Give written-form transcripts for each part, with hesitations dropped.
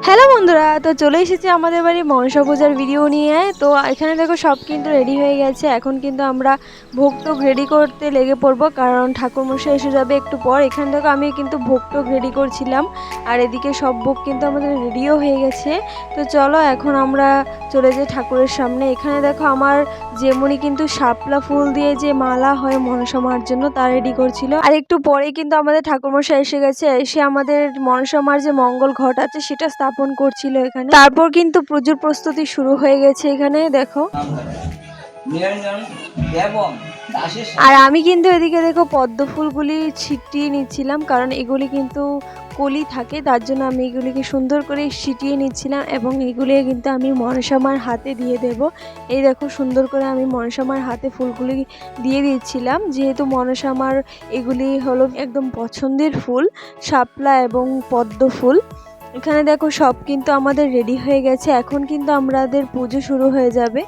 Hello বন্ধুরা, তো চলে এসেছি আমাদের বাড়ি মনসা পূজার ভিডিও নিয়ে। তো এখানে দেখো সব কিন্তু রেডি হয়ে গেছে। এখন কিন্তু আমরা ভোগ টোগ রেডি করতে লেগে পড়বো, কারণ ঠাকুরমশাই এসে যাবে একটু পর। এখানে দেখো আমি কিন্তু ভোগ টোগ রেডি করছিলাম, আর এদিকে সব ভোগ কিন্তু আমাদের রেডিও হয়ে গেছে। তো চলো এখন আমরা চলে যাই ঠাকুরের সামনে। এখানে দেখো আমার যেমনি কিন্তু শাপলা ফুল দিয়ে যে মালা হয় মনসা মার জন্য তা রেডি করছিল। আর একটু পরেই কিন্তু আমাদের ঠাকুরমশাই এসে গেছে, এসে আমাদের মনসা মার যে মঙ্গল ঘট আছে সেটা স্থাপন করছিল এখানে। তারপর কিন্তু পুজোর প্রস্তুতি শুরু হয়ে গেছে এখানে দেখো। আর আমি কিন্তু এদিকে দেখো পদ্ম ফুলগুলি ছিটিয়ে নিচ্ছিলাম, কারণ এগুলি কিন্তু কলি থাকে, তার জন্য আমি এগুলিকে সুন্দর করে ছিটিয়ে নিচ্ছিলাম এবং এগুলি কিন্তু আমি মনসা মার হাতে দিয়ে দেব। এই দেখো সুন্দর করে আমি মনসা মার হাতে ফুলগুলি দিয়ে দিচ্ছিলাম, যেহেতু মনসা মার এগুলি হলো একদম পছন্দের ফুল, শাপলা এবং পদ্ম ফুল। এখানে দেখো সব কিন্তু আমাদের রেডি হয়ে গেছে, এখন কিন্তু আমাদের পুজো শুরু হয়ে যাবে।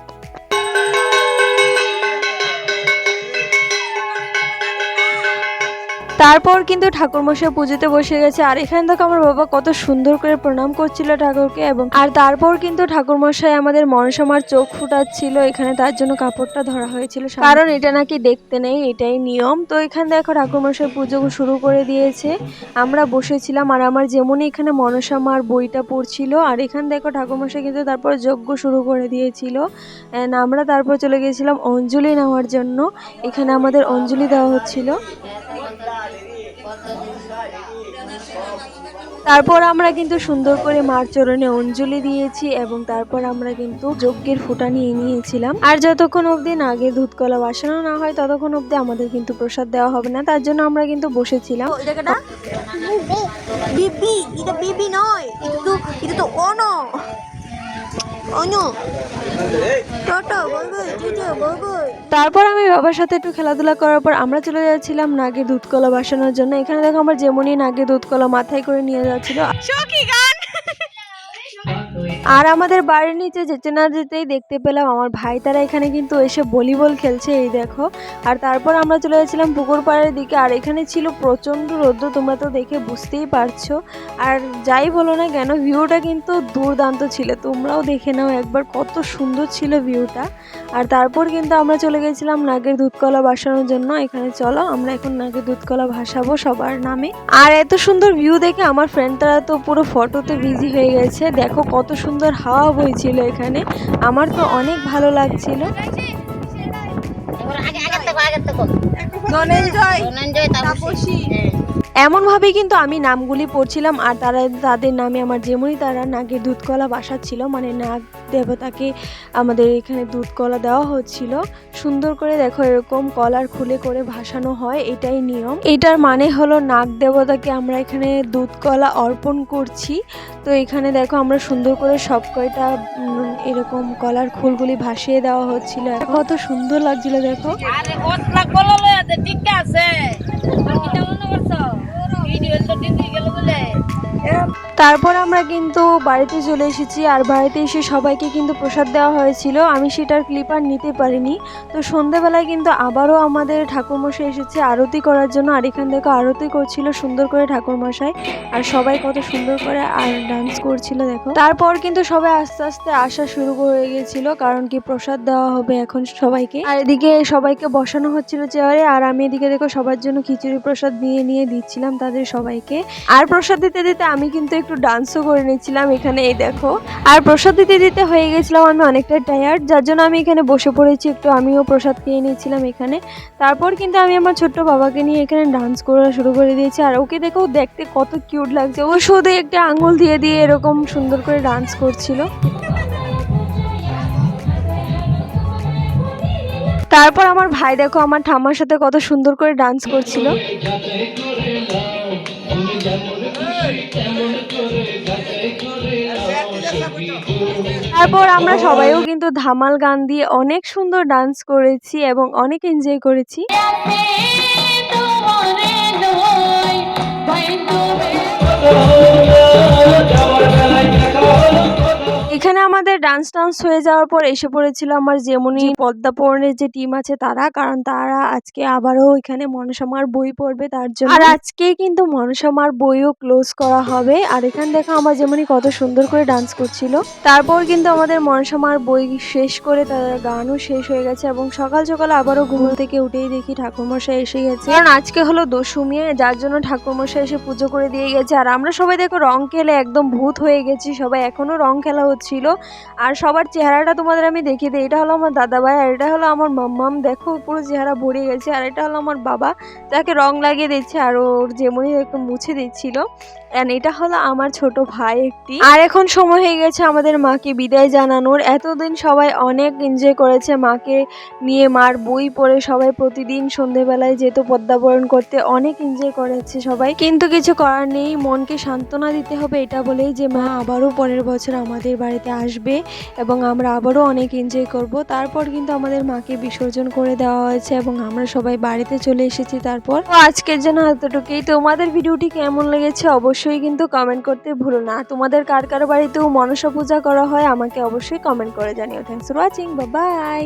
তারপর কিন্তু ঠাকুরমশাই পুজোতে বসে গেছে, আর এখানে দেখো আমার বাবা কত সুন্দর করে প্রণাম করছিল ঠাকুরকে। এবং আর তারপর কিন্তু ঠাকুরমশাই আমাদের মনসা মার চোখ ফুটাচ্ছিল এখানে, তার জন্য কাপড়টা ধরা হয়েছিল, কারণ এটা নাকি দেখতে নেই, এটাই নিয়ম। তো এখানে দেখো ঠাকুরমশাই পুজো শুরু করে দিয়েছে, আমরা বসেছিলাম। আর আমার যেমনই এখানে মনসা মার বইটা পড়ছিল, আর এখানে দেখো ঠাকুরমশাই কিন্তু তারপর যজ্ঞ শুরু করে দিয়েছিল। আমরা তারপর চলে গিয়েছিলাম অঞ্জলি নেওয়ার জন্য। এখানে আমাদের অঞ্জলি দেওয়া হচ্ছিল। তারপর আমরা কিন্তু সুন্দর করে মার চরণে অঞ্জলি দিয়েছি, এবং তারপর আমরা কিন্তু যজ্ঞের ফুটা নিয়ে নিয়েছিলাম। আর যতক্ষণ অবধি নাগের দুধ কলা বাসানো না হয় ততক্ষণ অবধি আমাদের কিন্তু প্রসাদ দেওয়া হবে না, তার জন্য আমরা কিন্তু বসেছিলাম। তারপর আমি বাবার সাথে একটু খেলাধুলা করার পর আমরা চলে যাচ্ছিলাম নাগের দুধ কলা বাসানোর জন্য। এখানে দেখো আমার যেমনই নাগের দুধ কলা মাথায় করে নিয়ে যাচ্ছিল, আর আমাদের বাড়ির নিচে যেতে না যেতেই দেখতে পেলাম আমার ভাই তারা এখানে কিন্তু এসে ভলিবল খেলছে, এই দেখো। আর তারপর আমরা চলে যাচ্ছিলাম পুকুর পাড়ের দিকে, আর এখানে ছিল প্রচণ্ড রৌদ্র, তোমরা তো দেখে বুঝতেই পারছো। আর যাই বলো না কেন, ভিউটা কিন্তু দুর্দান্ত ছিল, তোমরাও দেখে নাও একবার কত সুন্দর ছিল ভিউটা। আর তারপর কিন্তু আমরা চলে গেছিলাম নাগের দুধকলা ভাসানোর জন্য। এখানে চলো আমরা এখন নাগের দুধকলা ভাসাবো সবার নামে। আর এত সুন্দর ভিউ দেখে আমার ফ্রেন্ড তারা তো পুরো ফটোতে বিজি হয়ে গেছে, দেখো কত সুন্দর হাওয়া বইছিল এখানে, আমার তো অনেক ভালো লাগছিল। এমন ভাবে কিন্তু আমি নামগুলি পড়ছিলাম, আর তাদের নামে আমার যেমনই তারা নাগের দুধ কলা বাসাচ্ছিল, মানে নাগ দেবতাকে আমাদের এখানে দুধ কলা দেওয়া হচ্ছিল। সুন্দর করে দেখো এরকম কলার খুলে করে ভাসানো হয়, এটাই নিয়ম। এটার মানে হলো নাগ দেবতাকে আমরা এখানে দুধ কলা অর্পণ করছি। তো এখানে দেখো আমরা সুন্দর করে সব কয়টা এরকম কলার খুলগুলি ভাসিয়ে দেওয়া হচ্ছিল, কত সুন্দর লাগছিল দেখো। তারপর আমরা কিন্তু বাড়িতে চলে এসেছি, আর বাড়িতে এসে সবাইকে কিন্তু প্রসাদ দেওয়া হয়েছিল, আমি সেটার ক্লিপ আর নিতে পারিনি। তো সন্ধ্যেবেলায় কিন্তু আবারও আমাদের ঠাকুরমশাই এসেছে আরতি করার জন্য, আর এখান থেকে আরতি করছিল সুন্দর করে ঠাকুরমশাই, আর সবাই কত সুন্দর করে আর ডান্স করছিল দেখো। তারপর কিন্তু সবাই আস্তে আস্তে আসা শুরু হয়ে গিয়েছিল, কারণ কি প্রসাদ দেওয়া হবে এখন সবাইকে। আর এদিকে সবাইকে বসানো হচ্ছিল চেয়ারে, আর আমি এদিকে দেখো সবার জন্য খিচুড়ি প্রসাদ নিয়ে নিয়ে দিচ্ছিলাম তাদের সবাইকে। আর প্রসাদ দিতে দিতে আমি কিন্তু একটু ডান্সও করে নিচ্ছিলাম এখানে, এই দেখো। আর প্রসাদ দিতে দিতে হয়ে গেছিলাম আমি অনেকটা টায়ার্ড, যার জন্য আমি এখানে বসে পড়েছি, একটু আমিও প্রসাদ খেয়ে নিচ্ছিলাম এখানে। তারপর কিন্তু আমি আমার ছোট্ট বাবাকে নিয়ে এখানে ডান্স করা শুরু করে দিয়েছি, আর ওকে দেখো দেখতে কত কিউট লাগছে, ও শুধু একটা আঙুল দিয়ে দিয়ে এরকম সুন্দর করে ডান্স করছিল। তারপর আমার ভাই দেখো আমার ঠাম্মার সাথে কত সুন্দর করে ডান্স করছিল। তারপর আমরা সবাইও কিন্তু ধামাল গান দিয়ে অনেক সুন্দর ডান্স করেছি এবং অনেক এনজয় করেছি। এখানে আমাদের ডান্স হয়ে যাওয়ার পর এসে পড়েছিল আমার যেমনি পদ্মাপূরণের যে টিম আছে তারা, কারণ তারা আজকে আবারও এখানে মনসামার বই পড়বে তার জন্য। আর আজকে কিন্তু মনসামার বইও ক্লোজ করা হবে। আর এখানে দেখো আমার যেমনি কত সুন্দর করে ডান্স করছিল। তারপর কিন্তু আমাদের মনসামার বই শেষ করে তাদের গানও শেষ হয়ে গেছে এবং সকাল সকাল আবারও ঘুম থেকে উঠেই দেখি ঠাকুরমশাই এসে গেছে, কারণ আজকে হলো দশমী, যার জন্য ঠাকুরমশাই এসে পুজো করে দিয়ে গেছে। আর আমরা সবাই দেখো রং খেলে একদম ভূত হয়ে গেছি সবাই, এখনো রং খেলা হচ্ছিল। আর সবার চেহারাটা তোমাদের আমি দেখিয়ে দিই, এটা হলো আমার দাদাভাই আর এটা হলো আমার মাম্মাম, দেখো পুরো চেহারা ভরে গেছে। আর এটা হলো আমার বাবা, যাকে রং লাগিয়ে দিচ্ছে আর ওর যেমনি একটু মুছে দিচ্ছিল। এন্ড এটা হলো আমার ছোট ভাই একটি। আর এখন সময় হয়ে গেছে আমাদের মাকে বিদায় জানানোর। এতদিন সবাই অনেক এনজয় করেছে মাকে নিয়ে, মার বই পড়ে সবাই প্রতিদিন সন্ধেবেলায় যেত পদ্মাবরণ করতে, অনেক এনজয় করেছে সবাই। কিন্তু কিছু করার নেই, মনকে সান্ত্বনা দিতে হবে এটা বলেই যে মা আবারও পরের বছর আমাদের বাড়িতে আসবে এবং আমরা আবারও অনেক এনজয় করব। তারপর কিন্তু আমাদের মাকে বিসর্জন করে দেওয়া হয়েছে এবং আমরা সবাই বাড়িতে চলে এসেছি। তারপর তো আজকের জন্য এতটুকুই। তোমাদের ভিডিওটি কেমন লেগেছে অবশ্যই কিন্তু কমেন্ট করতে ভুলো না। তোমাদের কার কার বাড়িতেও মনসা পূজা করা হয় আমাকে অবশ্যই কমেন্ট করে জানিও। Thanks for watching, bye bye.